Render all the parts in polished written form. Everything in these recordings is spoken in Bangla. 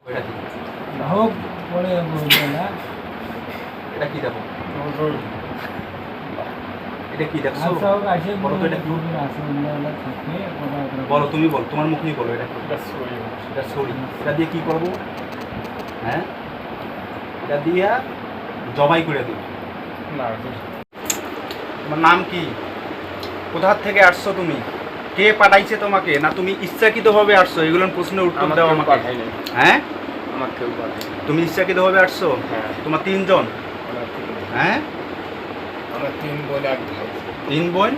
ওইটা কি? হোক পরে বলবে না। এটা কি দেখো? এটা কি দেখছো? আচ্ছা হোক আসে বলো তো এটা কি? আছে অন্যরা থাকে বলো, তুমি বলো, তোমার মুখ নিয়ে বলো এটা কি? এটা সরি এটা সরি। এটা দিয়ে কি করবো? হ্যাঁ, এটা দিয়ে জবাই করে দেবো। না তোমার নাম কি? কোথা থেকে আসছো তুমি? কে পাঠাইছে তোমাকে? না তুমি ইচ্ছাকৃতভাবে আসছো? এগুলোর প্রশ্নের উত্তর দাও আমাকে। পাঠাই নাই, হ্যাঁ, আমার কেউ পাঠাই নাই। তুমি ইচ্ছাকৃতভাবে আসছো? হ্যাঁ, তোমার তিনজন? আমার তিন বোন। হ্যাঁ, আমার তিন বোন এক ভাই। তিন বোন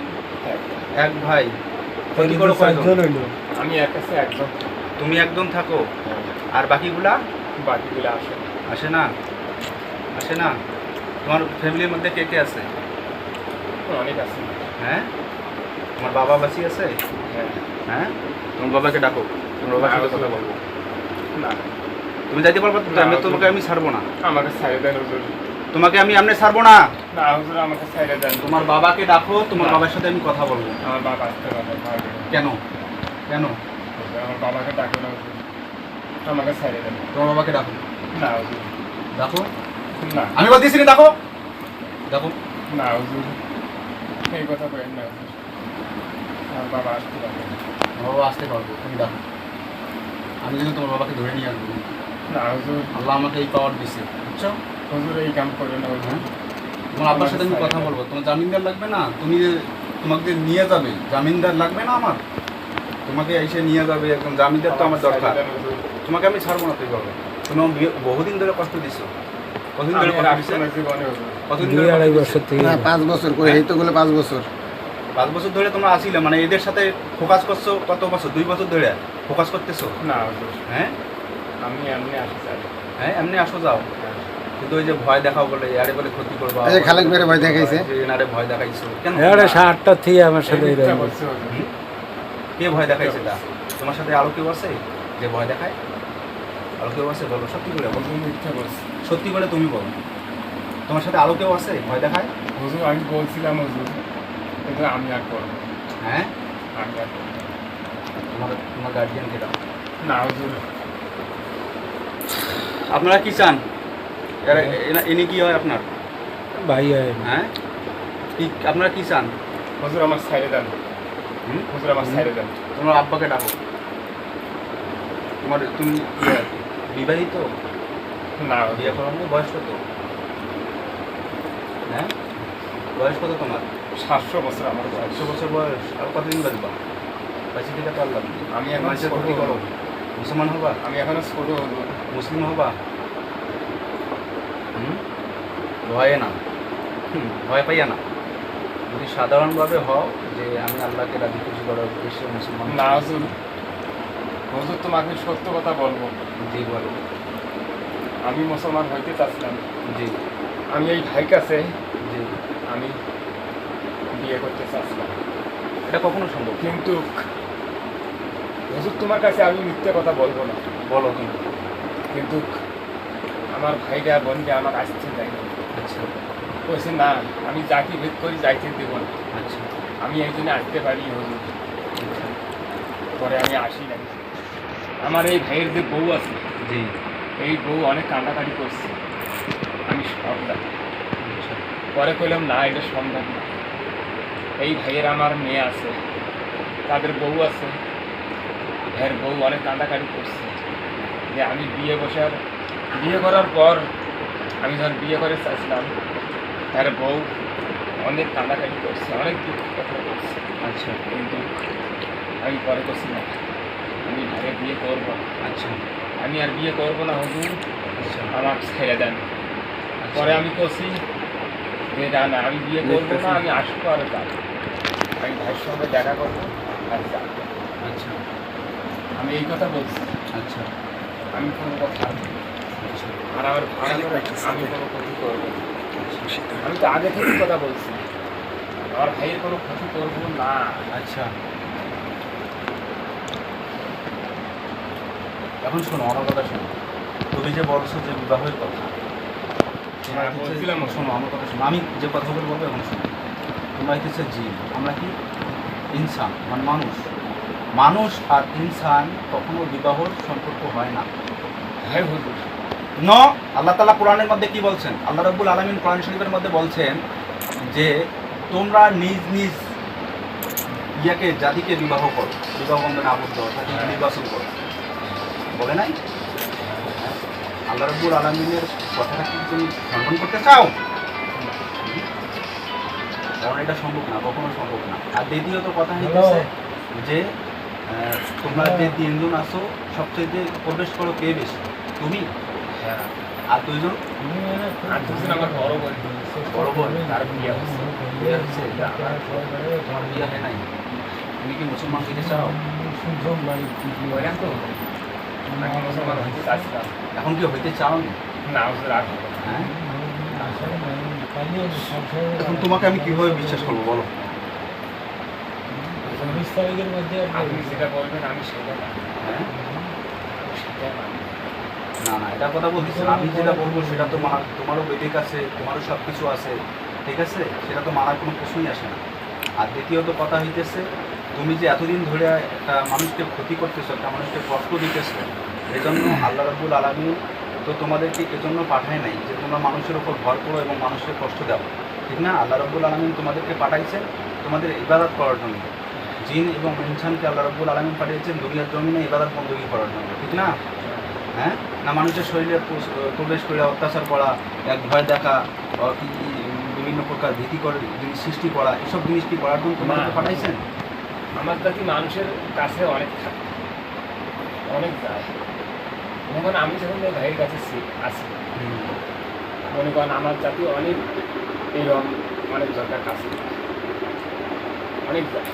এক ভাই। এক ভাই। ক্ষতি করো কয়জন? হইলো আমি এক আছে একজন। তুমি একজন থাকো, হ্যাঁ, আর বাকিগুলা বাকিগুলো আসে না। আসে না? আসে না? তোমার ফ্যামিলির মধ্যে কে কে আছে? অনেক আছে। হ্যাঁ, তোমার বাবা বাঁচি আছে? হ্যাঁ, হ্যাঁ, তোমার বাবাকে ডাকো, তোমার বাবার সাথে কথা বলবো। না তুমি যাইতে পারবো তো? না, আমি ছাড়বো না। আমাকে ছাইড়ে দেন হুজুর। তোমাকে আমি ছাড়বো না। না হুজুর, আমাকে ছাইড়ে দেন। তোমার বাবাকে ডাকো, তোমার না। বাবার সাথে আমি কথা বলবো। আমার বাবা আসতে পারবে না। কেন? কেন? হুজুর, আমার বাবাকে ডাকো না হুজুর, আমাকে ছাইড়ে দেন। তোমার বাবাকে ডাকো, না হুজুর, ডাকো। না আমি বলতেছি না, ডাকো, ডাকো। না হুজুর, এই কথা বলেন না হুজুর, আমার বাবা আসতে পারবে না। তোমার বাবা আসতে পারবো, তুমি ডাকো। আমি কিন্তু তোমার বাবাকে ধরে নিয়ে আসবো। না হুজুর, আল্লাহ আমাকে এই পাওয়ার দিছে, বুঝছো? হুজুর এই কাম করে না হুজুর। তোমার আব্বার সাথে আমি কথা বলবো। তোমার জামিনদার লাগবে না? তুমি তোমাকে নিয়ে যাবে, জামিনদার লাগবে না আমার? তোমাকে এসে নিয়ে যাবে একদম, জামিনদার তো আমার দরকার। তোমাকে আমি ছাড়বো না। তুই বলো, তুমি বহুদিন ধরে কষ্ট দিছো। কতদিন ধরে কষ্ট দিছো? কতদিন ধরে কষ্ট দিছো? বছর থেকে 5 বছর করে এই তো গুলো 5 বছর 5 বছর ধরে তোমরা আসিলে, মানে এদের সাথে ফোকাস করছো কত বছর? 2 বছর ধরে ফোকাস করতেছো? না হুজুর, হ্যাঁ, আমি এমনি আসি চাই। হ্যাঁ, এমনি আসো যাও, কিন্তু ওই যে ভয় দেখাও বলে, আরে বলে ক্ষতি করবা, এই যে খালেক ভাইয়ের ভয় দেখাইছে। যে এনারে ভয় দেখাইছো কেন? এবারে 7টা থেকে আমার সাথে এই মিথ্যা এরকম। বলছে হুজুর। হুম? কে ভয় দেখাইছে? তা তোমার সাথে আরো কেউ আছে যে ভয় দেখায়? আরো কেউ আছে? বলো, সত্যি করে বলো, হুজুর মিথ্যা বলছে। সত্যি করে তুমি বলো, তোমার সাথে আরো কেউ আছে ভয় দেখায়? হুজুর আমি বলছিলাম হুজুর, কিন্তু আমি আর করবো না। হ্যাঁ, আমি আর করবো না। তোমার গার্জিয়ানকে দাও। না হুজুর, আপনারা কি চান? ইনি কি হয় আপনার? ভাই হয় হ্যাঁ, কি আপনারা কি চান? হুজুর আমার ছাইড়ে দেন। হুম? হুজুর আমার ছাইড়ে দেন। তোমার আব্বাকে ডাকো। তুমি বিবাহিত? না বিয়ে হুজুর, করানো? বয়স কত? হ্যাঁ, বয়স কত তোমার? 700 বছর আমার বয়স। 100 বছর বয়স। আর কতদিন বাঁচবা? বেঁচে থেকে তো আল্লাহ। আমি এখন মানুষের ছোট ক্ষতি করো, হুজুর। মুসলমান হবা, আমি এখনো ছোট হুজুর। মুসলিম হবা। ভয়ে না, ভয় পাইয়া না। যদি সাধারণভাবে হও যে আমি আল্লাহকে রাজি খুশি করার উদ্দেশ্যে মুসলমান। না হুজুর, হুজুর তোমাকে সত্য কথা বলবো। জি বলো। আমি মুসলমান হইতে চাচ্ছিলাম। জি আমি এই ভাই কাছে জি। আমি বিয়ে করতে চাচ্ছিলাম, এটা কখনো সম্ভব? কিন্তু হুজুর তোমার কাছে আমি মিথ্যে কথা বলবো না, বলো তুমি। কিন্তু আমার ভাইরা বোনরা আমার আসতে চাই না। আচ্ছা বলছে না, আমি জাতি ভেদ করি, যাইতে দেব না। আচ্ছা আমি এই জন্য আসতে পারি হুজুর, পরে আমি আসি না। আমার এই ভাইয়ের যে বউ আছে, জি। এই বউ অনেক কান্নাকাটি করছে, আমি সব জানি। আচ্ছা পরে কইলাম না, এটা সম্ভব না। এই ভাইয়ের আমার মেয়ে আছে, তাদের বউ আছে, ভাইয়ের বউ অনেক কান্নাকাটি করছে যে আমি বিয়ে করার পর আমি যখন বিয়ে করে চাইছিলাম, তার বউ অনেক কান্নাকাটি করছে, অনেক দুঃখ কথা করছে। আচ্ছা কিন্তু আমি পরে করছি না, আমি ভাইয়ের বিয়ে করবো না। আচ্ছা আমি আর বিয়ে করবো না হুজুর, আচ্ছা আমার ছেড়ে দেন। পরে আমি করছি যে না না, আমি বিয়ে করবো না, আমি আসবো আর যাবো, আমি ভাইয়ের সঙ্গে দেখা করবো আর যাবো। আচ্ছা আমি এই কথা বলছি, আচ্ছা আমি কোনো কথা আচ্ছা আর আমার ভাড়া করে আমি কোনো ক্ষতি করবো না। আমি তো আগে থেকে কথা বলছি, আমার ভাইয়ের কোনো ক্ষতি করবো না। আচ্ছা। এখন শোনো, আমার কথা শোনো। তুমি যে বলছো যে বিবাহের কথা, তোমরা হ্যাঁ, বলছিলাম। শোনো আমার কথা শোনো, আমি যে কথাগুলো বলবো এখন শোনো। তোমরা হচ্ছে জিন, আমরা কি ইনসান, মানে মানুষ। মানুষ আর ইনসান কখনো বিবাহর সম্পর্ক হয় না। হ্যাঁ হুজুর। ন আল্লাহ তাআলা কোরআনের মধ্যে কি বলছেন? আল্লাহ রাব্বুল আলামিন কোরআন শরীফের মধ্যে বলছেন যে তোমরা নিজ নিজ ইয়াকে জাতিকে বিবাহ করো, বিবাহ বন্ধনে আবদ্ধ অর্থাৎ নির্বাচন করো, বলে নাই? আল্লাহ রাব্বুল আলামিনের কথাটা কি তুমি খণ্ডন করতে চাও? কারণ এটা সম্ভব না, কখনো সম্ভব না। আর দ্বিতীয়ত কথা হচ্ছে যে তোমরা যে তিনজন আছো সবচেয়ে প্রবেশ করো কে বেশি? তুমি হ্যাঁ। আর দুইজন? আর দুজন আমার বড় বোন। বড় বোন? তার বিয়ে হচ্ছে। বিয়ে হচ্ছে? তোমার বিয়ে হয় নাই? তুমি কি মুসলমান হইতে চাও? বললাম তো আমি মুসলমান হইতে চাচ্ছিলাম। এখন কি হইতে চাও না? না হুজুর আর হবে না। হ্যাঁ? এখন তোমাকে আমি কিভাবে বিশ্বাস করবো বলো? আপনি যেটা বলবেন আমি সেটা মানি। হ্যাঁ? আমি সেটাই মানি। না না, এটা কথা বলতেছি না। আমি যেটা বলবো সেটা তো মানা, তোমারও বৈদিক আছে, তোমারও সব কিছু আছে, ঠিক আছে? সেটা তো মানার কোনো প্রশ্নই আসে না। আর দ্বিতীয়ত কথা হইতেছে তুমি যে এতদিন ধরে একটা মানুষকে ক্ষতি করতেছো, একটা মানুষকে কষ্ট দিতেছো, এজন্য আল্লাহ রাব্বুল আলামিন তো তোমাদেরকে এজন্য পাঠায় নাই যে তোমরা মানুষের উপর ভর করো এবং মানুষকে কষ্ট দাও, ঠিক না? আল্লাহ রাব্বুল আলামিন তোমাদেরকে পাঠাইছেন তোমাদের ইবাদত করার জন্য। জিন এবং ইনসানকে আল্লাহ রাব্বুল আলামিন পাঠিয়েছেন দুনিয়ার জমিনে ইবাদত বন্দী করার জন্য, ঠিক না? হ্যাঁ, না মানুষের শরীরে প্রবেশ করে অত্যাচার করা, এক ভয় দেখা, কি বিভিন্ন প্রকার ভীতিকর জিনিস সৃষ্টি করা, এসব জিনিস কি করার জন্য তোমাদেরকে পাঠাইছেন? আমার জাতি মানুষের কাছে অনেক থাকে, অনেক যায়। যেমন আমি যখন ওই ভাইয়ের কাছে আছি মনে করেন আমার জাতি অনেক এরকম অনেক দরকার কাছে অনেক যায়।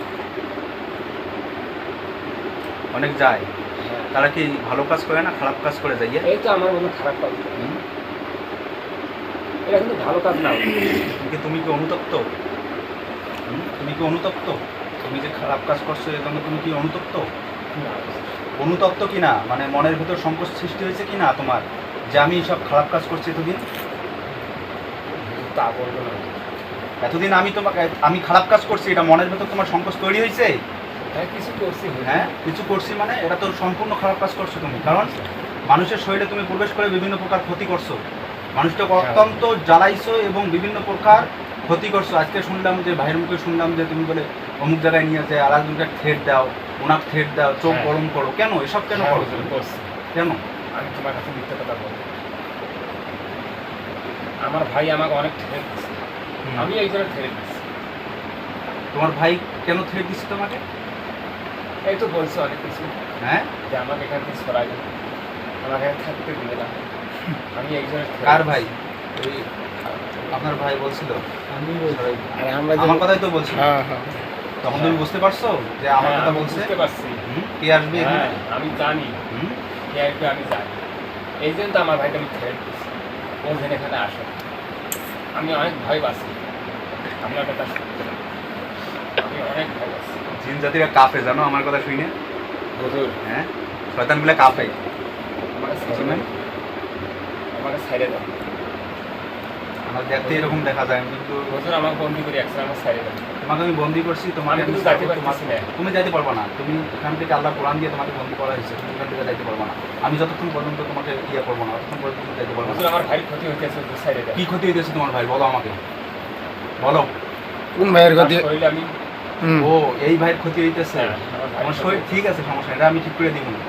অনেক যায়। হ্যাঁ। তারা কি ভালো কাজ করে না খারাপ কাজ করে যাইয়ে? এই তো আমার মনে খারাপ কাজ না। এটা কিন্তু ভালো কাজ না। তুমি কি অনুতপ্ত? তুমি কি অনুতপ্ত? তুমি যে খারাপ কাজ করছো এর জন্য তুমি কি অনুতপ্ত? অনুতপ্ত কি না, মানে মনের ভিতর সংকোচ সৃষ্টি হয়েছে কি না তোমার যে আমি সব খারাপ কাজ করছি এতদিন? তা বলবো না। এতদিন আমি খারাপ কাজ করছি, এটা মনের ভিতর তোমার সংকোচ তৈরি হয়েছে? হ্যাঁ কিছু করছি। হ্যাঁ, কিছু করছি মানে এটা তো সম্পূর্ণ খারাপ কাজ করছো তুমি। কারণ মানুষের শরীরে তুমি প্রবেশ করে বিভিন্ন প্রকার ক্ষতি করছো, মানুষকে অত্যন্ত জ্বালাইছো এবং বিভিন্ন প্রকার ক্ষতি করছো। আজকে শুনলাম যে ভাইয়ের মুখে শুনলাম যে তুমি বলে অমুক জায়গায় নিয়ে যায় আর একজনকে থ্রেট দাও, ওনাকে থ্রেট দাও, চোখ হ্যাঁ। গরম করো। কেন এসব কেন করো তুমি? করছি। কেন? আমি তোমার কাছে মিথ্যা কথা বলবো? আমার ভাই আমাকে অনেক ঠেলে দিচ্ছে, আমি এই জন্য ঠেলে দিচ্ছি। তোমার ভাই কেন থ্রেট দিচ্ছে তোমাকে? এই তো বলছে অনেক কিছু, হ্যাঁ, যে আমাকে এখান থেকে সরাই দেবে, আমাকে এখানে থাকতে দিবে না। আমি এই জন্য কার ভাই? ওই আপনার ভাই বলছিল? আর আমরা আমার কথাই তো বলছিল। হ্যাঁ হ্যাঁ তখন তুমি বুঝতে পারছো যে আমার কথা বলছে? বুঝতে পারছি। কে আসবে এখানে? হ্যাঁ আমি জানি হুম? কে আসবে, আমি জানি। এই জন্য তো আমার ভাইকে আমি ঠেলে দিচ্ছি, ও যেন এখানে আসে। আমি অনেক ভয় পাচ্ছি আপনার কথা শুনতে, আমি অনেক ভয় পাচ্ছি। জিন জাতিরা কাফে, জানো আমার কথা শুনে? হুজুর হ্যাঁ, শয়তান বলে কাফে। আমাকে বুঝছো না? আমাকে ছাইড়ে দাও। আমার দেখতে এরকম দেখা যায় কিন্তু হুজুর আমাকে বন্দি করে রাখছে, আমাকে ছাইড়ে দাও। তোমাকে আমি বন্দি করছি, তোমাকে আমি আমি কিন্তু যাইতে তোমার- পারতেছি না। তুমি যাইতে পারবা না। তুমি এখান থেকে আল্লাহ কোরআন দিয়ে তোমাকে বন্দি করা হয়েছে, তুমি এখান থেকে যাইতে পারবা না। আমি যতক্ষণ পর্যন্ত তোমাকে ইয়ে করবো না ততক্ষণ পর্যন্ত তুমি যাইতে পারবো হুজুর না। আমার ভারী ক্ষতি হইতেছে, হুজুর ছাইড়ে দাও। কি ক্ষতি হইতেছে তোমার ভাই? বলো আমাকে, বলো। কোন ভাইয়ের গতি শরীরে আমি ও, এই ভাইয়ের ক্ষতি হইতেছে? হ্যাঁ, আমার ভারী আমার ক্ষতি শরীর ঠিক আছে, সমস্যা নেই, এটা আমি ঠিক করে দিব না।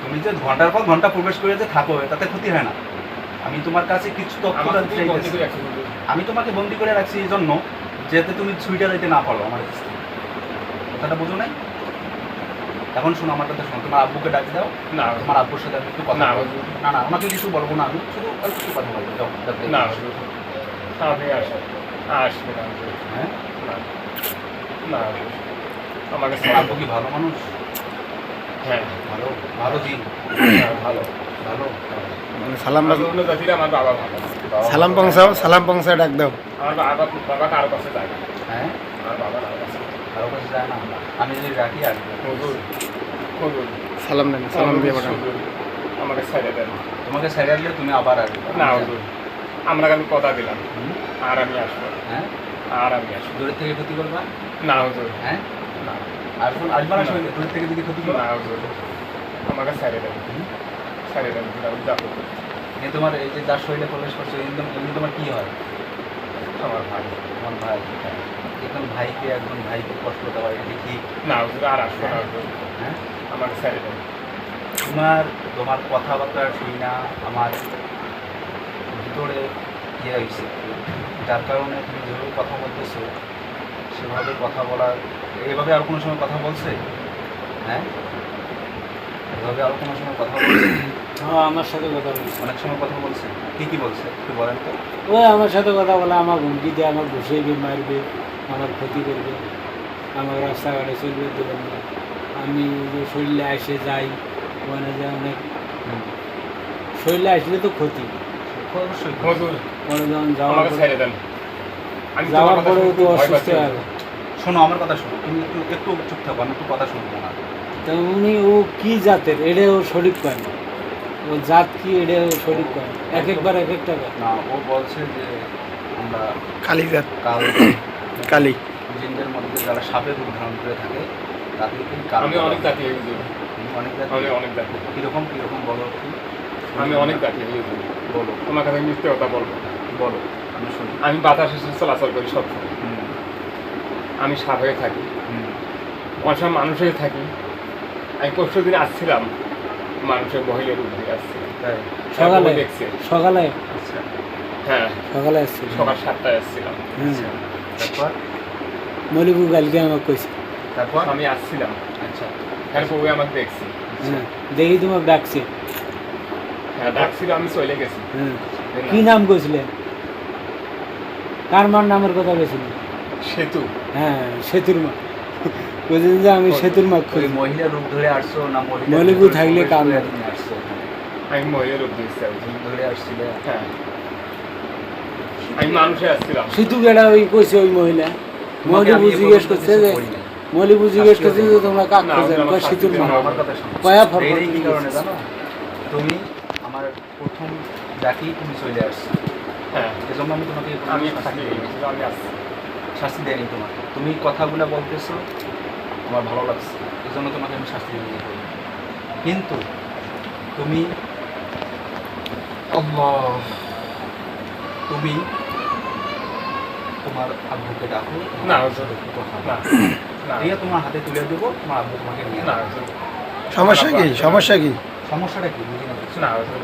তুমি যে ঘন্টার পর ঘন্টা প্রবেশ করে যে থাকো তাতে ক্ষতি হয় না। আমি তোমার কাছে কিছু তথ্য আমাকে জানতে তুমি বন্দি চাইতেছি। করে রাখছো হুজুর। আমি তোমাকে বন্দি করে রাখছি এই জন্য যাতে তুমি ছুইটা দিতে না পারো আমার কাছে। কথাটা বুঝো নাই? এখন শোনো, আমার কথা শোনো। তোমার আব্বুকে ডাক দাও, না তোমার আব্বুর সাথে আমি একটু কথা না, বলবো। না না, আমাকে কিছু বলবো না, আমি শুধু অল্প একটু কথা বলবো। যাও, ডাক দাও। না হুজুর, আপনি আসেন, আসবে না হুজুর। হ্যাঁ, না না হুজুর, আমাকে তোমার ছাইড়ে আব্বু কি ভালো মানুষ? হ্যাঁ ভালো, ভালো জিন, হ্যাঁ, ভালো। ভালো। সালাম অন্য জাতিরা আমার বাবা ভালো। সালাম পৌঁছাও, সালাম পৌঁছায় ডাক দাও। আমার বাবা কারো কাছে যায় না। হ্যাঁ, আমার বাবা কারো কাছে যায় না। কারো কাছে যায় না। আমি যদি রাখি আর হুজুর হুজুর সালাম নেন, সালাম দিয়ে পাঠান। হুজুর, আমাকে ছেড়ে দেন। তোমাকে ছেড়ে আসলে তুমি আবার আসবে। না হুজুর, আমরা আমি কথা দিলাম, হুম? আর আমি আসবো, হ্যাঁ, আর আমি আসবো। দূরের থেকে ক্ষতি করবা? না হুজুর, হ্যাঁ, না আর আসবা না শরীরে? দূরের থেকে যদি ক্ষতি করবা? না হুজুর, আমাকে ছেড়ে দেন। ছেড়ে দেন আমি যাবো এ তোমার এই যে যার শরীরে প্রবেশ করছে এমনি তোমার কি হয়? আমার ভাই আমার ভাই। এখন ভাইকে একজন ভাইকে কষ্ট দেওয়া এটা কি ঠিক? না হুজুর আর আসবো না হুজুর হ্যাঁ, আমার ছেড়ে দেন তোমার তোমার কথাবার্তা শুই না আমার ভিতরে ইয়ে হয়েছে, যার কারণে তুমি যেভাবে কথা বলতেছো সেভাবে কথা বলার, এভাবে আর কোনো সময় কথা বলছে? হ্যাঁ, এভাবে আর কোনো সময় কথা বলছে? হ্যাঁ আমার সাথে কথা বলছে। অনেক সময় কথা বলছে। কি বলছে একটু বলেন তো? ওই আমার সাথে কথা বলে, আমার হুমকি দিয়ে আমার বসিয়ে মারবে, আমার ক্ষতি করবে, আমার রাস্তাঘাটে চলবে দেবেন না। আমি যে শরীরে এসে যাই ওখানে যে অনেক শরীরে আসলে তো ক্ষতি, অবশ্যই। হুজুর পরে যখন যাওয়ার আমাকে পরে ছেড়ে দেন আমি তোমার যাওয়ার কথা পরে শুনে তো খুব ভয় অসুস্থ পাচ্ছি হবে। শোনো আমার কথা শোনো, তুমি একটু একটু চুপ থাকো, আমি একটু কথা শুনবো না। তা উনি ও কি জাতের এটা ও শরীর করে না, ও জাত কি এটা ও শরীর করে না। এক একবার এক একটা করে। না, ও বলছে যে আমরা কালীজাত কাল কালী জিনদের মধ্যে যারা সাপের রূপ ধারণ করে থাকে তাদেরকেই কাল আমি অনেক জাতি হুজুর তুমি অনেক জাতি? আমি অনেক জাতি কিরকম কিরকম বলো একটু। আমি অনেক জাতি হুজুর বলো তোমার কাছে মিথ্যে কথা বলবো বলো, আমি শুনি। আমি বাতাসে চলাচল করি সব সময়। হুম, আমি সাপ হয়ে থাকি হুম, অনেক সময় মানুষ হয়ে থাকি। আমি পরশু দিন আসছিলাম মানুষের মহিলার রূপ দিয়ে আসছিলাম তাই? সকালে দেখছে সকালে আচ্ছা হ্যাঁ সকালে আসছিল। সকাল 7টায় আসছিলাম হুম আচ্ছা। তারপর মলিবু কালকে আমাকে কইছে। তারপর আমি আসছিলাম আচ্ছা হ্যাঁ বউ আমাকে দেখছি হ্যাঁ দেখি তোমাকে ডাকছে। হ্যাঁ ডাকছিল আমি চলে গেছি হ্যাঁ কি নাম কইছিলে? কার মার নামের কথা কইছিল? সেতু হ্যাঁ সেতুর মা। বলছেন যে আমি সেতুর মা ওই খুঁজি। মহিলা রূপ ধরে আসছো না মলিবু থাকলে কাম না। তুমি আসছো এখানে? আমি মহিলার রূপ দিয়েছি রূপ ধরে আসছিলে? হ্যাঁ আমি মানুষে আসছিলাম সেতু গেড়া ওই কইছে ওই মহিলা। তোমাকে আমি মলিবু এ জিজ্ঞেস পর্যন্ত করছে কিছু যে করি নাই। মলিবু জিজ্ঞেস করছে যে তোমরা কাক না, খোঁজেন? আমার কয় সেতুর মা। শাস্তি আমার কথা শোনো। কয়া ফরফর এইটাই কি করে কারণে গেছে। জানো? তুমি আমার প্রথম ডাকি তুমি চলে আসছো, হ্যাঁ এজন্য আমি তোমাকে এ পর্যন্ত আমি শাস্তি থাকি দিইনি। আমি আসছি শাস্তি দেয়নি তোমাকে, তুমি কথাগুলো বলতেছো আমার ভালো লাগছে, এই জন্য তোমাকে আমি শাস্তি দিয়ে করি। কিন্তু তুমি আল্লাহ, তুমি তোমার আব্বুকে ডাকো, না, তোমার হুজুর। সাথে একটু কথা না বলো। না দিয়ে তোমার হাতে তুলে দেবো, তোমার আব্বু তোমাকে নিয়ে না যাবে। সমস্যা কি সমস্যা কি সমস্যাটা কি বুঝি না কিছু। না হুজুর,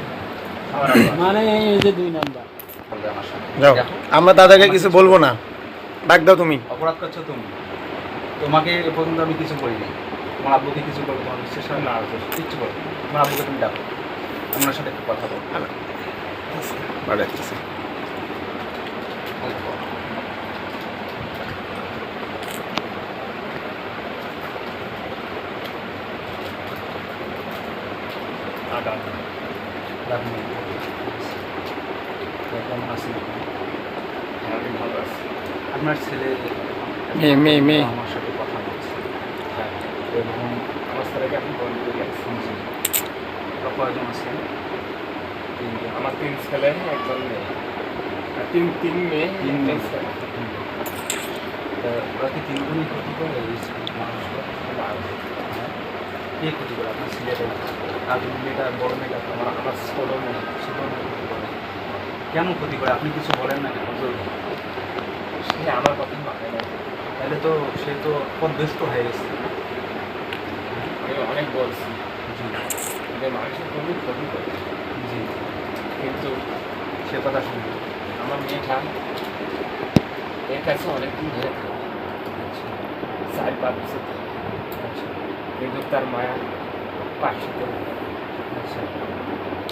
আমার আব্বা। মানে এই যে 2 নাম্বার। বলবে আমার সাথে। যাও দেখো, আমরা দাদাকে কিছু বলবো না, ডাক দাও তুমি। অপরাধ করছো তুমি, তোমাকে এ পর্যন্ত আমি কিছু করিনি। তোমার আব্বুকে কিছু করবো, তোমার বিশ্বাস হয় না? না হুজুর। কিচ্ছু করবো না। তোমার আব্বুকে তুমি ডাকো, আমার সাথে একটু কথা বলো। বাড়াচ্ছি। আদান। ডাকো। কেমন আছেন? হ্যাঁ, আমি ভালো আছি। আপনার ছেলে মেয়ে। আমার সাথে কথা বলছে হ্যাঁ, এবং আমার ছেলেকে এখন বন্ধ করে গেছি। শুনছি কয়জন আছেন? তিনজন। আমার 3 ছেলে, একজন মেয়ে। আর তিন মেয়ে, তিন একজন মেয়ে। ছেলে। তা ওরা কি তিনজনই ক্ষতি করে এই মানুষটা? না, কে ক্ষতি করে? আপনার ছেলেটা, আর মেয়েটা, বড় মেয়েটা? আমার ছোট মেয়ে। ছোট মেয়ে ক্ষতি করে। কেন ক্ষতি করে আপনি কিছু বলেন না কেন? সে আমার কথা মানে না। তাহলে তো সে তো পদভ্রষ্ট হয়ে গেছে। আমি অনেক বলছি জি যে মানুষের খুবই ক্ষতি করে, জি, কিন্তু সে কথা শুনি। আমার মেয়েটা এর কাছে অনেকদিন ধরে থাকে, আচ্ছা 4-5 বছর ধরে। আচ্ছা কিন্তু তার মায়া পাশে, আচ্ছা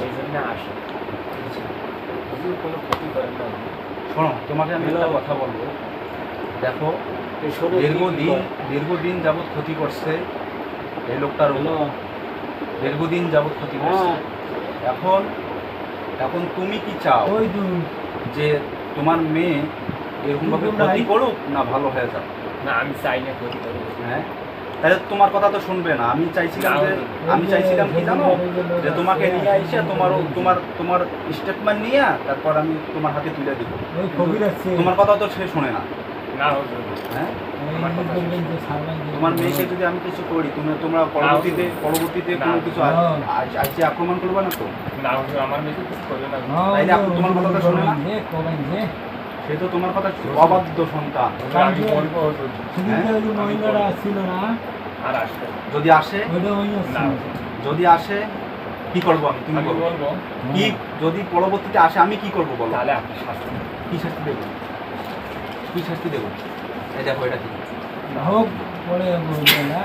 এই জন্য আসে। আচ্ছা। হুজুর কোনো ক্ষতি করেন না। শোনো, তোমাকে আমি একটা কথা বলবো। দেখো, দীর্ঘদিন যাবৎ ক্ষতি করছে এই লোকটার উপর। দীর্ঘদিন যাবৎ ক্ষতি করছে। হ্যাঁ এখন এখন তুমি কি চাও ওই যে তোমার মেয়ে এরকমভাবে ক্ষতি করুক না ভালো হয়ে যাক? না, আমি চাই না ক্ষতি করুক। হ্যাঁ, তাহলে তোমার কথা তো শুনবে না। আমি চাইছিলাম কি জানো, যে তোমাকে নিয়ে আইসে তোমার স্টেটমেন্ট নিয়ে তারপর আমি তোমার হাতে তুলে দিব। তোমার কথা তো সে শোনে না। না হুজুর, হ্যাঁ? আমার কথা বলবেন যে সালমান যে- তোমার মেয়েকে যদি আমি কিছু করি, তোমরা পরবর্তীতে না। কোনো কিছু আজকে আক্রমণ করবে না তো? না হুজুর, আমার মেয়েকে কিছু করবে না। হ্যাঁ, তাইলে আপনি তোমার কথাটা শুনে না? যে কবেন যে সে তো তোমার কথা অবাধ্য সন্তান। হুজুর, আমি বলবো হুজুর, সেদিন যে ওই যে মহিলাটা আসছিল না আর আসবে না। যদি আসে, ওইটা ওই না আসছিল। হুজুর, যদি আসে কি করবো আমি? তুমি আমি বলো। বলবো কি যদি পরবর্তীতে আসে আমি কি করবো বলো? তাহলে আপনি শাস্তি দেবেন। কি শাস্তি দেবো? কি শাস্তি দেবো? এই দেখো এটা কি? হোক পরে বলবে না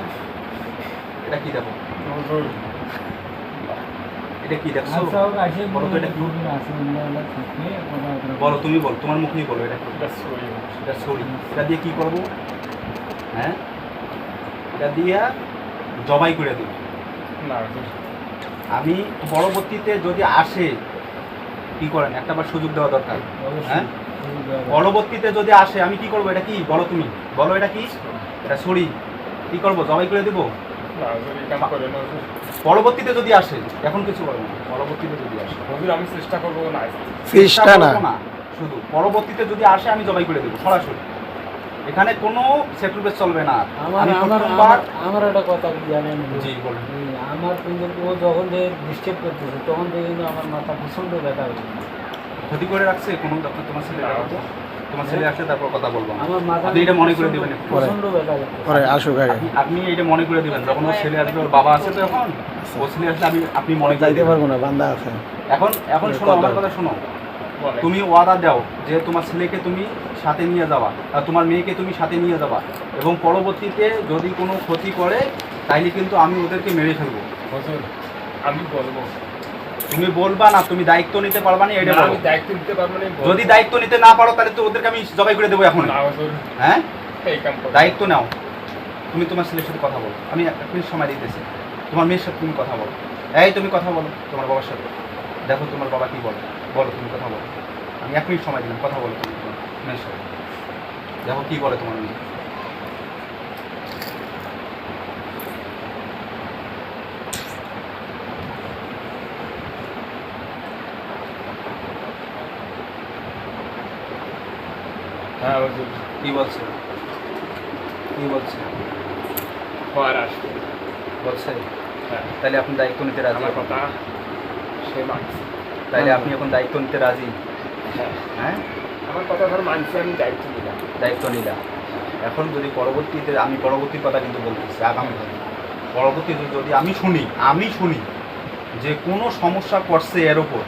এটা কি দেখো? হুজুর, এটা কি দেখছো? আচ্ছা হোক আসে বলো তো এটা কি? বলবে আসে অন্যবেলা থেকে ওরা বলো, তুমি বলো, তোমার মুখেই বলো এটা কি? এটা সই হুজুর। এটা ছড়ি। এটা দিয়ে কি করবো? হ্যাঁ, এটা দিয়ে জবাই করে দেবো। না হুজুর, আমি পরবর্তীতে যদি আসে কি করেন, একটা বার সুযোগ দেওয়া দরকার। হ্যাঁ, পরবর্তীতে যদি আসে আমি কি করবো? এটা কি বলো, তুমি বলো এটা কি? এটা ছড়ি। কি করবো? জবাই করে দেবো। না হুজুর, এই কাম করেন না হুজুর। পরবর্তীতে যদি আসে, এখন কিছু করবো না, পরবর্তীতে যদি আসে হুজুর, আমি চেষ্টা করবো না আসতে। ফিসটা না করবো না, শুধু পরবর্তীতে যদি আসে আমি জবাই করে দেবো সরাসরি। এখানে কোনো সেটেলমেন্ট চলবে না। আমার আমি আমার প্রথমবার আমার একটা কথা কি জানেন জি বলুন। আমার কিন্তু ও যখন ডিস্টার্ব করতেছে তখন থেকে কিন্তু আমার মাথা প্রচন্ড ব্যথা হচ্ছে ক্ষতি করে রাখছে কোনো আপনার তোমার ছেলে? তোমার ছেলে আসলে তারপর কথা বলবো আমি। আমার মাথা আপনি এটা মনে করে দিবেন একটু। প্রচন্ড ব্যথা করতেছে পরে আসুক আগে আপনি এটা মনে করে দিবেন, যখন ওর ছেলে আসবে, ওর বাবা আছে তো এখন, ও ছেলে আসলে আপনি মনে করে যাইতে দিবেন। পারবো না বান্দা আছে এখন এখন শোনো, আমার কথা শোনো। বলেন। তুমি ওয়াদা দাও যে তোমার ছেলেকে তুমি সাথে নিয়ে যাবা, আর তোমার মেয়েকে তুমি সাথে নিয়ে যাবা, এবং পরবর্তীতে যদি কোনো ক্ষতি করে তাইলে কিন্তু আমি ওদেরকে মেরে ফেলবো। হুজুর, আমি বলবো। তুমি বলবা না, তুমি দায়িত্ব নিতে পারবা না, এটা না, বলো। আমি দায়িত্ব নিতে পারবো না, আমি বলবো। যদি দায়িত্ব নিতে না পারো তাহলে তো ওদেরকে আমি জবাই করে দেবো এখন। না হুজুর, হ্যাঁ, এই কাম করবো। দায়িত্ব নাও। তুমি তোমার ছেলের সাথে কথা বলো, আমি এক মিনিট সময় দিতেছি। তোমার মেয়ের সাথে তুমি কথা বলো। এই তুমি কথা বলো তোমার বাবার সাথে, দেখো তোমার বাবা কি বলে। বলো, তুমি কথা বলো। আমি 1 মিনিট সময় দিলাম, কথা বলো তুমি তোমার মেয়ের সাথে, দেখো কি বলে তোমার মেয়ে। হ্যাঁ হুজুর, কি বলছে? কি বলছে? পর আসবে। বলছে হ্যাঁ, তাহলে আপনি দায়িত্ব নিতে রাজি? আমার কথা সে মানছে। তাহলে আপনি এখন দায়িত্ব নিতে রাজি? হ্যাঁ, হ্যাঁ, আমার কথা ধর মানছে, আমি দায়িত্ব নিলাম। দায়িত্ব নিলাম। এখন যদি পরবর্তীতে, আমি পরবর্তী কথা কিন্তু বলতেছি, আগামী পরবর্তীতে যদি আমি শুনি যে কোনো সমস্যা করছে এর ওপর,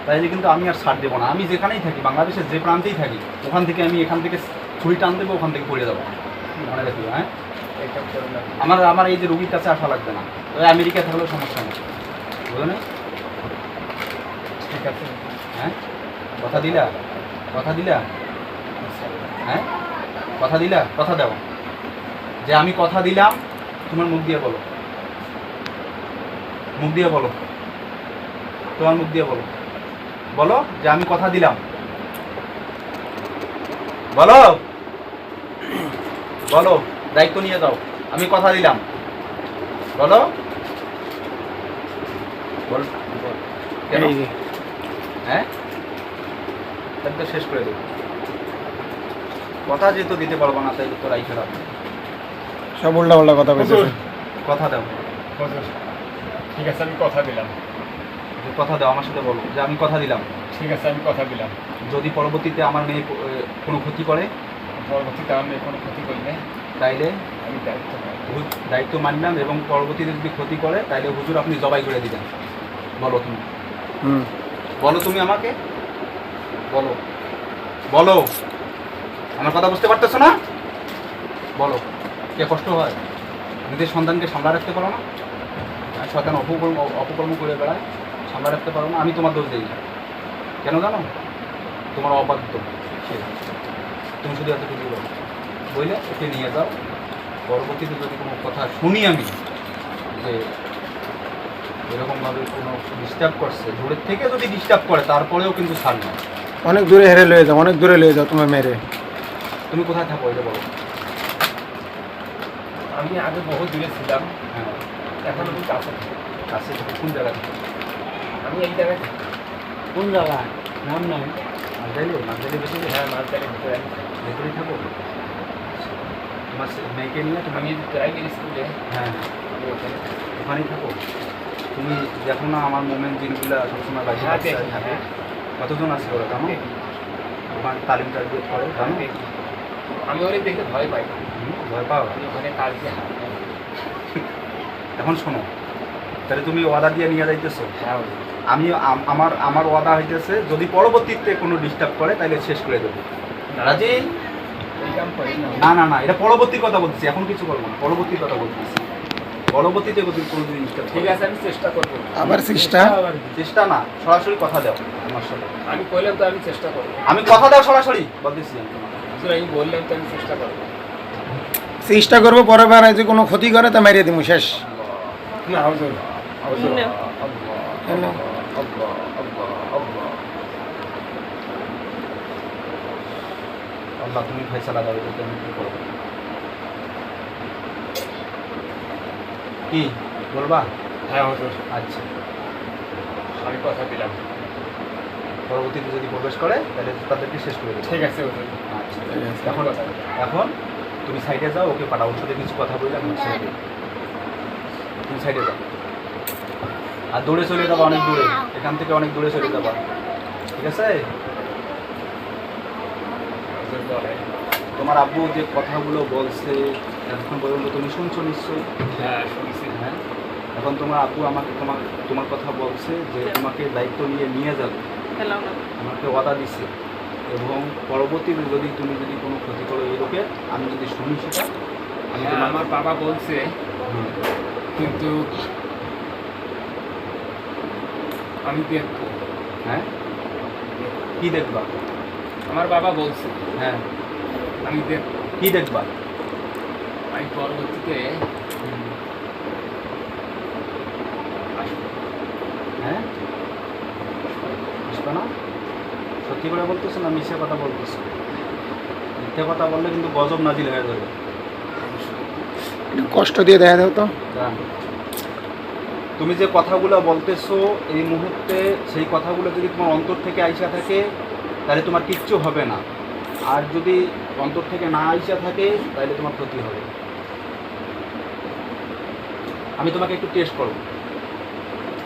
তাইলে কিন্তু আমি আর ছাড় দেবো না। আমি যেখানেই থাকি, বাংলাদেশের যে প্রান্তেই থাকি, ওখান থেকে আমি এখান থেকে ছুরি টান দেবো, ওখান থেকে পড়ে যাবো। মনে রাখিও। হ্যাঁ, এই কাম করুন না। আমার এই যে রুগীর কাছে আসা লাগবে না, ওই আমেরিকা থাকলেও সমস্যা নেই, বুঝলো না? ঠিক আছে। হ্যাঁ, কথা দিলা? কথা দিলা? হ্যাঁ, কথা দিলা? কথা দাও যে আমি কথা দিলাম। তোমার মুখ দিয়ে বলো, মুখ দিয়ে বলো, তোমার মুখ দিয়ে বলো, বলো যে আমি কথা দিলাম। বলো, বলো, দায়িত্ব নিয়ে যাও, আমি কথা দিলাম। বলো, বল, বল। কেন? এই যে হ্যাঁ, একদম শেষ করে দেবো। কথা যেহেতু দিতে পারবো না, তাই তো রাই খারাপ। সব উল্টা পাল্টা কথা বলতেছে হুজুর, কথা দাও, হুজুর, ঠিক আছে, আমি কথা দিলাম। যে কথা দাও, আমার সাথে বলো যে আমি কথা দিলাম। ঠিক আছে, আমি কথা দিলাম। যদি পরবর্তীতে আমার মেয়ে কোনো ক্ষতি করে, পরবর্তীতে আমি কোনো ক্ষতি করলে তাইলে আমি দায়িত্ব পাই। দায়িত্ব মানলাম, এবং পরবর্তীতে যদি ক্ষতি করে তাইলে হুজুর আপনি জবাই করে দিবেন। বলো তুমি, হুম বলো তুমি আমাকে, বলো, বলো। আমার কথা বুঝতে পারতেছো না? বলো, কে কষ্ট হয়? নিজের সন্তানকে সামলা রাখতে পারো না? শয়তান অপকর্ম করে বেড়ায়, সামলা রাখতে পারো না? আমি তোমার দোষ দিই না। কেন জানো? তোমার অবাধ্য সে। তুমি শুধু এতটুকু বলো, বইলে ওকে নিয়ে যাও। পরবর্তীতে যদি কোনো কথা শুনি আমি যে এরকমভাবে কোনো ডিস্টার্ব করছে, দূরের থেকে যদি ডিস্টার্ব করে, তারপরেও কিন্তু ছাড় না। অনেক দূরে হেরে লয়ে যাও, অনেক দূরে লয়ে যাও তোমার মেরে। তুমি কোথায় থাকো এটা বলো? আমি আগে বহু দূরে ছিলাম, হ্যাঁ, এখন আমি কাছে থাকি। কাছে থেকে কোন জায়গা থেকে? আমি এই জায়গায় থাকি। কোন জায়গায় নাম নাই মাঝালি বেশি? হ্যাঁ, মাঝখানে ভিতরে আমি থাকি। ভেতরেই থাকো? তোমার মেয়েকে নিয়ে তুমি আমি প্রাইমারি স্কুলে হ্যাঁ আমি ওখানে ওখানেই থাকো। তুমি দেখো না আমার মোমেন্ট জিনগুলো সবসময় বাড়ি হ্যাঁ, দেখি, থাকে। হ্যাঁ। কতজন আছে ওরা জানো? দেখি। ওখানে তালিম টালিম করে জানো? দেখি। আমি অনেক দেখে ভয় পাই না। ভয় পাও? আমি ওখানে কালকে হাত পাই। এখন শোনো, তাহলে তুমি ওয়াদা দিয়ে নিয়ে যাইতেছো। হ্যাঁ হুজুর। আমি আমার ওয়াদা হইতেছে যদি পরবর্তীতে কোনো ডিস্টার্ব করে তাহলে শেষ করে দেবো। রাজি? এই কাম করি না। না না না, এটা পরবর্তীর কথা বলতেছি, এখন কিছু করবো না, পরবর্তীর কথা বলতেছি। পরবর্তীতে কোনো ডিস্টার্ব ঠিক আছে, আমি চেষ্টা করবো। আবার চেষ্টা? চেষ্টা না, সরাসরি কথা দাও আমার সাথে। আমি কইলাম তো আমি চেষ্টা করবো। আমি কথা দাও সরাসরি বলতেছি আমি তোমাকে। হুজুর আমি বললাম তো আমি চেষ্টা করবো। চেষ্টা করবো, পরে বেড়ায় যে কোনো ক্ষতি করে তা মারিয়ে দিব শেষ। না হুজুর। হুজুর। কেন? আল্লাহ তুমি ফয়সালা দাও, এটা আমি কি করবো? কি বলবা? হ্যাঁ হুজুর। আচ্ছা, আমি কথা দিলাম। পরবর্তীতে যদি প্রবেশ করে তাহলে তাদেরকে শেষ করে দেবো। ঠিক আছে হুজুর। আচ্ছা, এখন এখন তুমি সাইডে যাও, ওকে পাঠাও, ওর সাথে কিছু কথা বললে আমি সাইডে, তুমি সাইডে যাও। আর দূরে চলে যাবা, অনেক দূরে, এখান থেকে অনেক দূরে চলে যাবা, ঠিক আছে? হুজুর বলে। তোমার আব্বু যে কথাগুলো বলছে এখন পর্যন্ত তুমি শুনছো নিশ্চয়ই? হ্যাঁ শুনছি। হ্যাঁ, এখন তোমার আব্বু আমাকে তোমার কথা বলছে যে তোমাকে দায়িত্ব নিয়ে যাবে, আমাকে ওয়াদা দিছে, এবং পরবর্তীতে যদি তুমি কোনো ক্ষতি করো এই লোকের, আমি যদি শুনি সেটা আমি হ্যাঁ, তোমার আমার বাবা বলছে কিন্তু আমি দেখবো। হ্যাঁ কি দেখবা? আমার বাবা বলছে হ্যাঁ আমি দেখবো। কি দেখবা? আমি পরবর্তীতে আসবো। হ্যাঁ আসবে না? সত্যি করে বলতেছো না মিথ্যে কথা বলতেছো? মিথ্যে কথা বললে কিন্তু গজব নাজিল হয়ে যাবে। একটু কষ্ট দিয়ে দেখা দাও তো। তুমি যে কথাগুলো বলতেছো এই মুহূর্তে, সেই কথাগুলো যদি তোমার অন্তর থেকে আইসা থাকে তাহলে তোমার কিচ্ছু হবে না, আর যদি অন্তর থেকে না আইসা থাকে তাহলে তোমার ক্ষতি হবে। আমি তোমাকে একটু টেস্ট করব,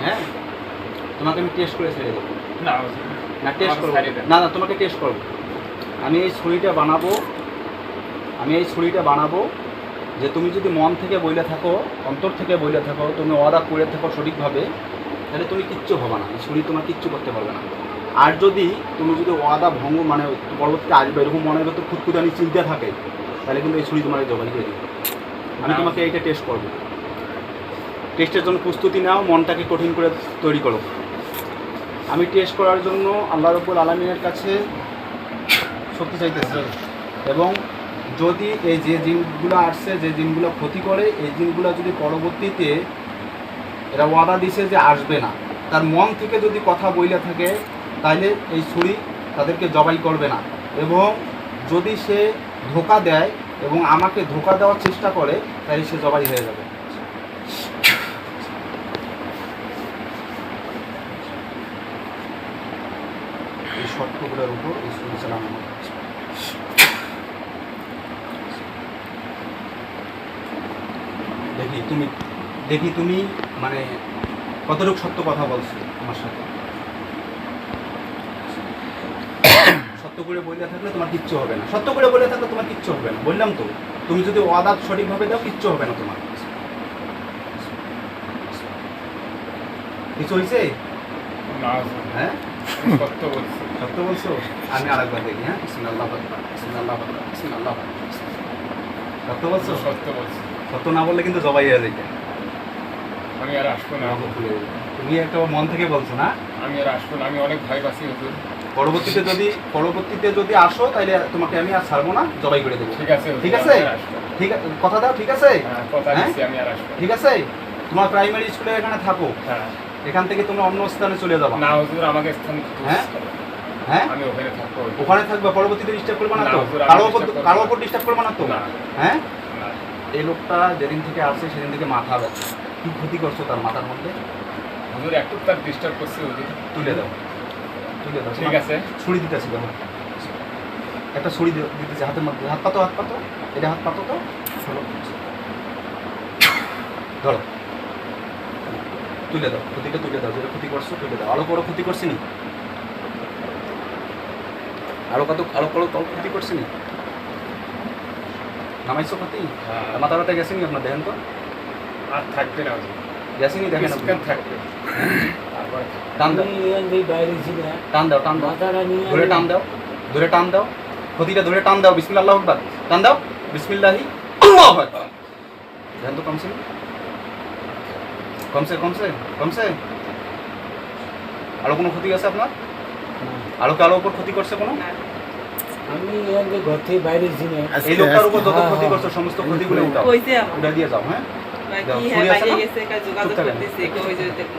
হ্যাঁ তোমাকে আমি টেস্ট করে ছেড়ে দেবো। না হুজুর। না টেস্ট করবো, ছাড়িয়ে দেন। না না তোমাকে টেস্ট করবো। আমি এই ছুরিটা বানাবো যে তুমি যদি মন থেকে বইলে থাকো, অন্তর থেকে বইলে থাকো, তুমি ওয়াদা করে থাকো সঠিকভাবে, তাহলে তুমি কিচ্ছু হবে না, এই ছুরি তোমার কিচ্ছু করতে পারবে না। আর যদি তুমি ওয়াদা ভঙ্গ মানে পরবর্তীতে আসবে এরকম মনের ভেতর খুঁতখুঁতানি চিন্তা থাকে, তাহলে কিন্তু এই ছুরি তোমার জবাই করে দিবে। আমি তোমাকে এইটা টেস্ট করবো। টেস্টের জন্য প্রস্তুতি নাও, মনটাকে কঠিন করে তৈরি করো। আমি টেস্ট করার জন্য আল্লাহ রাব্বুল আলামিনের কাছে শক্তি চাইতেছি, এবং যদি এই যে জিনগুলো আসছে, যে জিনগুলো ক্ষতি করে, এই জিনগুলো যদি পরবর্তীতে এরা ওয়াদা দিছে যে আসবে না, তার মন থেকে যদি কথা বইলে থাকে তাহলে এই ছুরি তাদেরকে জবাই করবে না। এবং যদি সে ধোঁকা দেয় এবং আমাকে ধোঁকা দেওয়ার চেষ্টা করে তাহলে সে জবাই হয়ে যাবে। এই শর্তগুলোর উপর এই ছুরি চালানো হচ্ছে। দেখি তুমি মানে কতটুকু সত্য কথা বলছো আমার সাথে। সত্য করে বলে থাকলে তোমার কিচ্ছু হবে না, সত্য করে বলে থাকলে তোমার কিচ্ছু হবে না, বললাম তো। তুমি যদি ওয়াদা সঠিকভাবে দাও কিচ্ছু হবে না তোমার। কিছু হয়েছে? না হুজুর। হ্যাঁ আমি সত্য বলছি। সত্য বলছো? আমি আরেকবার দেখি। হ্যাঁ বিসমিল্লাহ বিসমিল্লাহ বিসমিল্লাহ। সত্য বলছো? সত্য বলছি। সত্য না বললে কিন্তু জবাই হয়ে যাইতে। আমি আর আসবো না। তুমি একটা মন থেকে বলছো না? আমি আর আসবো না। আমি অনেক ভয় পাচ্ছি হুজুর। পরবর্তীতে যদি আসো তাহলে তোমাকে আমি আর ছাড়বো না, জবাই করে দেবো। ঠিক আছে হুজুর, ঠিক আছে? আমি আর আসবো না। ঠিক আছে, কথা দাও। ঠিক আছে? হ্যাঁ, কথা হ্যাঁ? দিচ্ছি আমি আর আসবো না। ঠিক আছে, তোমার প্রাইমারি স্কুলে এখানে থাকো, হ্যাঁ। এখান থেকে তোমরা অন্য স্থানে চলে যাবা। না হুজুর, আমাকে স্থান হ্যাঁ? হ্যাঁ আমি ওখানে থাকবো। ওখানে থাকবে, পরবর্তীতে ডিস্টার্ব করবে না না, তো? হুজুর, আমি কারো disturb করবো কারো না। ওপর ডিস্টার্ব করবে না তো? না। হ্যাঁ, না। এই লোকটা যেদিন থেকে আসছে সেদিন থেকে মাথা ব্যথা। কি ক্ষতি করছো তার মাথার মধ্যে? হুজুর একটু তার ডিস্টার্ব করছে হুজুর। তুলে দাও, তুলে দাও। ঠিক আছে। ছুরি দিতেছি, দেখো একটা ছুরি দিতেছি হাতের মধ্যে। হাত পাতো, এটা হাত পাতো তো। ধরো, তুলে দাও, ক্ষতিটা তুলে দাও, যেটা ক্ষতি করছো তুলে দাও। আরো বড় ক্ষতি করছি নি? আরো বড় ক্ষতি করছি নি? নামাইছো ক্ষতি? হ্যাঁ। মাথা ব্যথা গেছে নি আপনার? দেখেন তো, আর থাকবে না গেছে নি? দেখেন আপনি। কিছুক্ষণ থাকবে তারপরে টান দাও, আমি এখান থেকে বাইরে ছিলাম, টান দাও, টান দাও, মাথাটা নিয়ে ধরে টান দাও, ধরে টান দাও, ক্ষতিটা ধরে টান দাও। বিসমিল্লাহ আল্লাহু আকবার, টান দাও, বিসমিল্লাহি আল্লাহু আকবার। দেখেন তো কমছে? কমছে কমছে কমছে? আরো কোনো ক্ষতি আছে আপনার? আরো উপর ক্ষতি করছে কোনো? আমি এখান থেকে ঘর থেকে বাইরে ছিলাম। এই লোকটার উপর যত হ্যাঁ, ক্ষতি হ্যাঁ। করছে সমস্ত ক্ষতিগুলো উঠাও, কইছে আমার উঠা দিয়ে যাও। হ্যাঁ, দাও, কি ছুরি হ্যাঁ আছে না? বাইরে গেছে কা যোগাযোগ চুপ থাকেন। করতেছে কই যে দেখো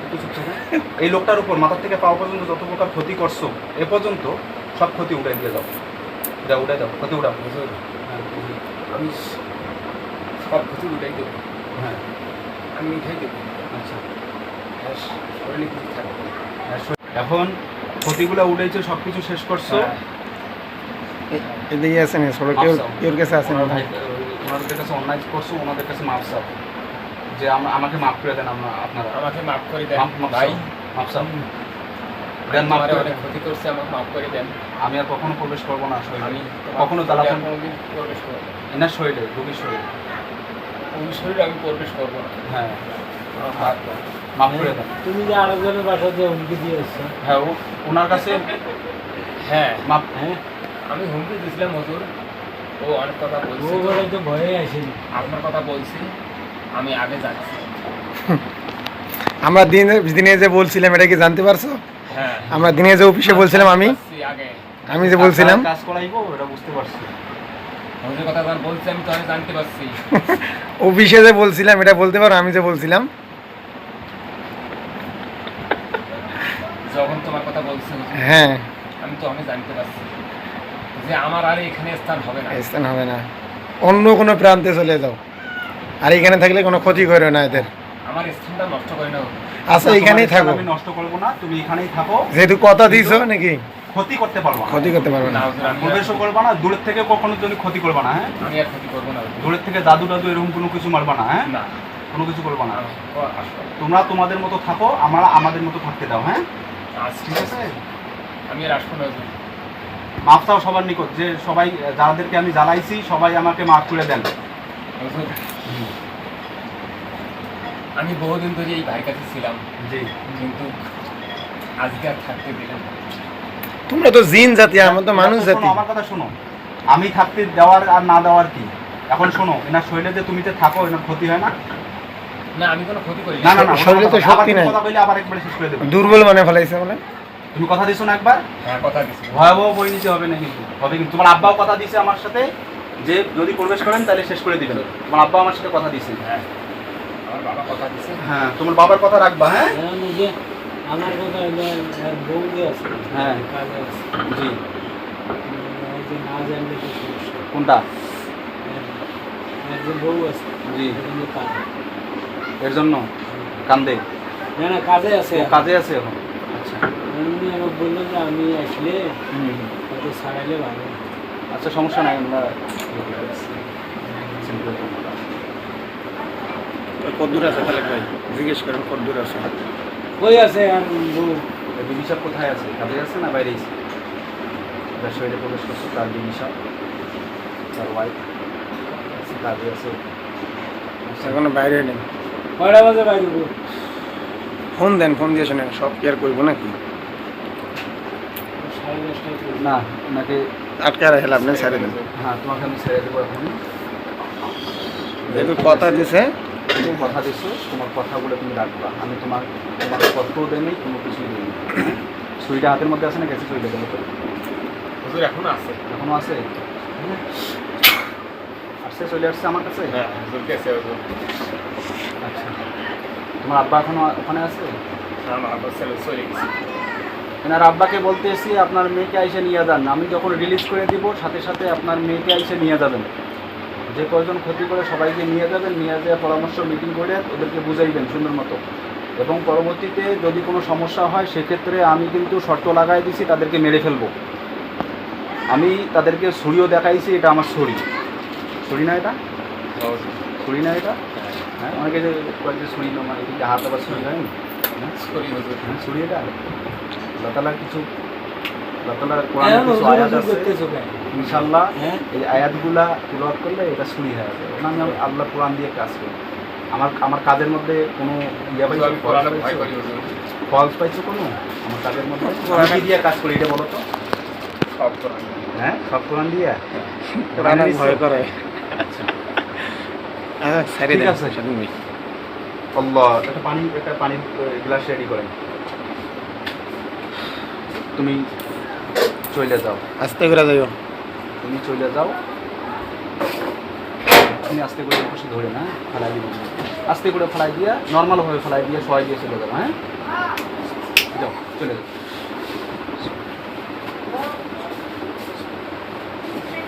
একটু চুপ থাকো। এই লোকটার উপর মাথা থেকে পাওয়া পর্যন্ত যত প্রকার ক্ষতি করছো এ পর্যন্ত সব ক্ষতি উঠাই দিয়ে যাও। দাও, উঠাই দাও, ক্ষতি উঠাও। হুজুর, আমি সব কিছু উঠাই দেবো, হ্যাঁ, আমি উঠাই দেবো। আচ্ছা। আর শরীরে কিছু থাকবে না। এখন ক্ষতিগুলো উঠেছে, সব কিছু শেষ করছো। হ্যাঁ। এদিকে আসেন, কেউ কেউর কাছে আসেন ওনার ভাই- ওনাদের কাছে অন্যায় করছো, ওনাদের কাছে মাপ চাও যে আমাকে মাফ করে দেন। আপনারা আমাকে মাফ করে দেন মাপ ভাই, চাও, মাপ চাও, দেন, মাফ আমার করে অনেক দেন। ক্ষতি করছে, আমাকে মাফ করে দেন। আমি আর কখনো প্রবেশ করবো না শরীরে, আমি কখনো তালাপন কোনোদিন প্রবেশ করবো না। এনার শরীরে, রোগীর শরীরে। ওই শরীরে আমি প্রবেশ করবো না। হ্যাঁ, আর মাফ করে দেন। তুমি যে আরেকজনের বাসাতে হুমকি দিয়ে এসছো, হ্যাঁ, ওনার কাছে হ্যাঁ, মাপ। হ্যাঁ, আমি হুমকি দিয়েছিলাম হুজুর, ও অনেক কথা ও বলছে, বলে তো ভয়ে আসেনি। আপনার কথা বলছি, আমি আগে যাচ্ছি। আমরা দিনে যে বলছিলাম, এটা কি জানতে পারছো? হ্যাঁ, আমরা দিনে যে অফিসে বলছিলাম, যাচ্ছি আগে। আমি যে বলছিলাম কাজ করাইবো এটা বুঝতে পারছি। হুজুর কথা যখন বলছি আমি তো আমি জানতে পারছি। অফিসে যে বলছিলাম, এটা বলতে পারো আমি যে বলছিলাম। যখন তোমার কথা বলছি হুজুর, হ্যাঁ, আমি তো আমি জানতে পারছি যে আমার আর এখানে স্থান হবে না। স্থান হবে না, অন্য কোনো প্রান্তে চলে যাও। আর এখানে থাকলে কোনো ক্ষতি করো না এদের। আমার স্থানটা নষ্ট করে না হুজুর। আচ্ছা, এখানেই তোমার থাকো, আমি নষ্ট করবো না, তুমি এখানেই থাকো। যেহেতু কথা দিছো নাকি, ক্ষতি করতে পারবো না, ক্ষতি করতে পারবে না না। হুজুর, আমি আর প্রবেশও করবা না, দূরের থেকে কখনো তুমি ক্ষতি করবা না। হ্যাঁ, আমি আর ক্ষতি করবো না হুজুর। দূরের থেকে দাদু এরকম কোনো কিছু মারবা না। হ্যাঁ, না, কোনো কিছু করবা না। আসো। তোমরা তোমাদের মতো থাকো, আমরা আমাদের মতো থাকতে দাও। হ্যাঁ, ঠিক আছে? আমি আর আসবো না হুজুর। মাফ চাও সবার নিকট, যে সবাই যাদেরকে আমি জ্বালাইছি সবাই আমাকে মাফ করে দেন। হুজুর, আমি বহুদিন ধরে এই ভাইয়ের কাছে ছিলাম, জি, কিন্তু আজকে আর থাকতে দিলেন না। তোমরা তো জিন জাতি, আমরা তো মানুষ শোনো, জাতি। আমার কথা শোনো। আমি থাকতে দেওয়ার আর না দেওয়ার কি? এখন শোনো, এনার শরীরে যে তুমি যে থাকো, এনার ক্ষতি হয় না? না, আমি কোনো ক্ষতি করি না না না, শরীরে তো আবার শক্তি তুমি নাই। কথা বললে আবার একবারে শেষ করে দেবো। দুর্বল মানে ফেলাইছে বলে। তুমি কথা দিছো না একবার? হ্যাঁ, কথা দিচ্ছি। ভয়াবহ বই নিতে হবে না, কিন্তু হবে। কিন্তু তোমার আব্বাও কথা দিছে আমার সাথে যে যদি প্রবেশ করেন তাহলে শেষ করে দিবেন। তোমার আব্বা আমার সাথে কথা দিছে। হ্যাঁ, আমার বাবা কথা দিচ্ছে। হ্যাঁ, তোমার বাবার কথা রাখবা। হ্যাঁ, এখন ওই যে আমার কথা হলো, আর বউ যে আছে, হ্যাঁ। কাজে আছে, জি। ওই যে না জানলে তো সমস্যা। কোনটা? আর যে বউ আছে, জি। ও কিন্তু কাজে। এর জন্য কান্দে? না না, কাজে আছে। ও কাজে আছে এখন। আচ্ছা। উনি আমাকে বললো যে আমি আসলে হুম। ওকে ছাড়াইলে ভালো। আচ্ছা, সমস্যা নাই, আমরা কদ্দুর আছে তাহলে ভাই, জিজ্ঞেস করেন কদ্দুর আছে। কই আছে আর বউ? বিবি সাহেব কোথায় আছে? কাজে আছে না বাইরে আছে? যার শরীরে প্রবেশ করছে তার বিবি সাহেব, তার ওয়াইফ কাজে আছে। এখনো বাইরে নেই। কয়টা বাজে বাইরে বউ? ফোন দেন, ফোন দিয়ে শোনেন, সব কেয়ার করবো নাকি? 10:30টায় করবো। না, ওনাকে আটকে রাখেন, আপনি ছেড়ে দেন। হ্যাঁ, তোমাকে আমি ছেড়ে দেবো এখন। যেহেতু কথা দিছে, তুমি কথা দিচ্ছো, তোমার কথাগুলো তুমি রাখবা। আমি তোমাকে কষ্টও দেয়নি, কোনো কিছুই দেয়নি। ছুরিটা হাতের মধ্যে আছে না? গেছে ছুরিটা দেবো তো? হুজুর এখনো আছে। এখনো আছে? আসছে, চলে আসছে আমার কাছে? হ্যাঁ, হুজুর গেছে হুজুর। আচ্ছা, তোমার আব্বা এখনো ওখানে আছে? আমার আব্বা ছেলে চলে গেছে। এনার আব্বাকে বলতেছি আপনার মেয়েকে আইসে নিয়ে যান। আমি যখন রিলিজ করে দিব সাথে সাথে আপনার মেয়েকে আইসে নিয়ে যাবেন। যে কয়জন ক্ষতি করে সবাইকে নিয়ে যাবেন, নিয়ে যেয়ে পরামর্শ মিটিং করে ওদেরকে বুঝাইবেন সুন্দর মতো। এবং পরবর্তীতে যদি কোনো সমস্যা হয় সেক্ষেত্রে আমি কিন্তু শর্ত লাগাই দিছি, তাদেরকে মেরে ফেলবো। আমি তাদেরকে ছুরিও দেখাইছি, এটা আমার ছুরি। ছুরি না এটা? ছুরি না এটা? হ্যাঁ, অনেকে যে কয়েকটা ছুরি না, মানে এদিকে হাত আবার ছুরি হয় না? সরি হুজুর। হ্যাঁ, ছুরি এটা? আল্লাহ তাআলার কিছু, আল্লাহ তাআলার কোরআনে কিছু আয়াত আছে, করতেছো কেন? ইনশাআল্লাহ হ্যাঁ? এই আয়াতগুলা তিলাওয়াত করলে এটা ছুরি হয়ে যাবে। আমি আল্লাহ কোরআন দিয়ে কাজ করি। আমার কাজের মধ্যে কোনো ইয়া হুজুর, পাইছো, আমি কোরআনে ভয় করি হুজুর। ফলস পাইছো কোনো আমার কাজের মধ্যে? আমি কি দিয়ে কাজ করি এটা বলো তো? সব কোরআন। হ্যাঁ, সব কোরআন দিয়ে। কোরআন ভয় করে। আচ্ছা, সারি ঠিক দেন আছে। তুমি আল্লাহ, একটা পানির গ্লাস রেডি করেন। তুমি চলে যাও, আস্তে করে যাইও। তুমি চলে যাও। তুমি আস্তে করে খুশি ধরে না ফেলাই দিবে, আস্তে করে ফেলাই দিয়া, নর্মালভাবে ফেলাই দিয়ে সবাই দিয়ে চলে যাও। হ্যাঁ, যাও, চলে যাও।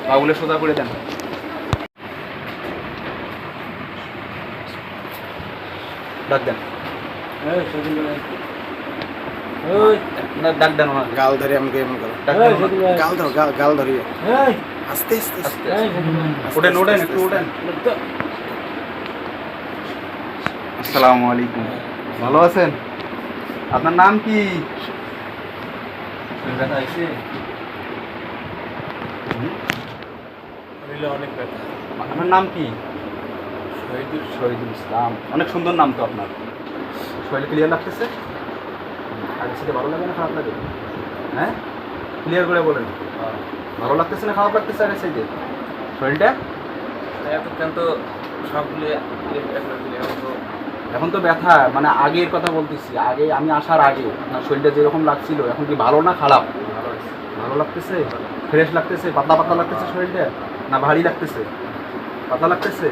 বাবুলে সোজা করে দেন। ডাক দেন, এই, সজল ভাই। ওই, না ডাক দেন ওনাকে। গাল ধরে আমাকে এমন করো। ডাক এই, দেন সজল ওনাকে। ভাই। গাল ধরো, গাল ধরিও। এই, আস্তে আস্তে আস্তে। আস্তে এই, আস্তে। সজল ভাই। ওঠেন ওঠেন, একটু ওঠেন। তো, আসসালামু আলাইকুম, ভালো আছেন? আপনার নাম কি? ব্যথা হয়েছে? শরীরে অনেক ব্যথা। আপনার নাম কি? শহীদুল ইসলাম, অনেক সুন্দর নাম তো আপনার। শরীর ক্লিয়ার লাগতেছে? আগে সেটা ভালো লাগে না খারাপ লাগে? হ্যাঁ, ক্লিয়ার করে বলেন। ভালো লাগতেছে না খারাপ লাগতেছে আগে সেইতে শরীরটা? এতক্ষণ তো সবগুলো এখন তো ব্যথা, মানে আগের কথা বলতেছি, আগে আমি আসার আগে আপনার শরীরটা যেরকম লাগছিল, এখন কি ভালো না খারাপ? ভালো লাগতেছে, ফ্রেশ লাগতেছে, পাতলা পাতলা লাগতেছে শরীরটা, না ভারী লাগতেছে? পাতলা লাগতেছে?